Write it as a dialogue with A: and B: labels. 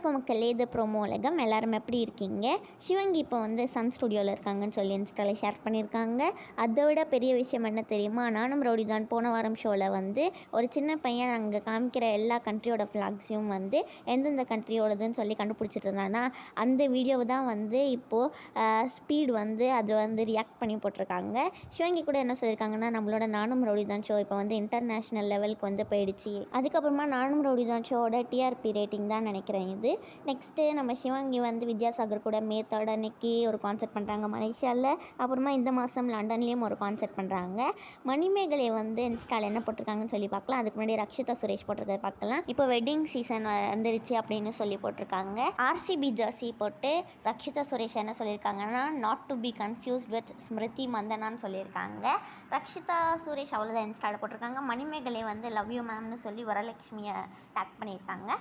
A: வணக்கம் மக்களே, இது ப்ரோமோ உலகம். எல்லாரும் எப்படி இருக்கீங்க? சிவங்கி இப்போ வந்து சன் ஸ்டுடியோவில் இருக்காங்கன்னு சொல்லி இன்ஸ்டாவில் ஷேர் பண்ணியிருக்காங்க. அதை விட பெரிய விஷயம் என்ன தெரியுமா? நானும் ரவுடி தான் போன வாரம் ஷோவில் வந்து ஒரு சின்ன பையன் அங்கே காமிக்கிற எல்லா கண்ட்ரியோட ஃப்ளாக்ஸையும் வந்து எந்தெந்த கண்ட்ரியோடதுன்னு சொல்லி கண்டுபிடிச்சிட்டு இருந்தானா, அந்த வீடியோவை தான் வந்து இப்போது ஸ்பீட் வந்து அது வந்து ரியாக்ட் பண்ணி போட்டிருக்காங்க. சிவங்கி கூட என்ன சொல்லியிருக்காங்கன்னா, நம்மளோட நானும் ரவுடி தான் ஷோ இப்போ வந்து இன்டர்நேஷ்னல் லெவலுக்கு வந்து போயிடுச்சு. அதுக்கப்புறமா நானும் ரவுடி தான் ஷோவோட டிஆர்பி ரேட்டிங் தான் நினைக்கிறேன் இது. நெக்ஸ்ட்டு நம்ம சிவங்கி வந்து வித்யாசாகர் கூட மே 3 அன்னைக்கு ஒரு கான்சர்ட் பண்ணுறாங்க மலேசியாவில். அப்புறமா இந்த மாதம் லண்டன்லேயும் ஒரு கான்சர்ட் பண்ணுறாங்க. மணிமேகலை வந்து இன்ஸ்டாவில் என்ன போட்டிருக்காங்கன்னு சொல்லி பார்க்கலாம். அதுக்கு முன்னாடி ரக்ஷிதா சுரேஷ் போட்டிருக்கிறது பார்க்கலாம். இப்போ வெட்டிங் சீசன் வந்துருச்சு அப்படின்னு சொல்லி போட்டிருக்காங்க. ஆர்சிபி ஜெர்சி போட்டு ரக்ஷிதா சுரேஷ் என்ன சொல்லியிருக்காங்கன்னா, not to be confused with Smriti மந்தனான்னு சொல்லியிருக்காங்க. ரக்ஷிதா சுரேஷ் அவ்வளோதான் இன்ஸ்டாவில் போட்டிருக்காங்க. மணிமேகலை வந்து லவ் யூ மேம்னு சொல்லி வரலட்சுமியை டேக் பண்ணியிருக்காங்க.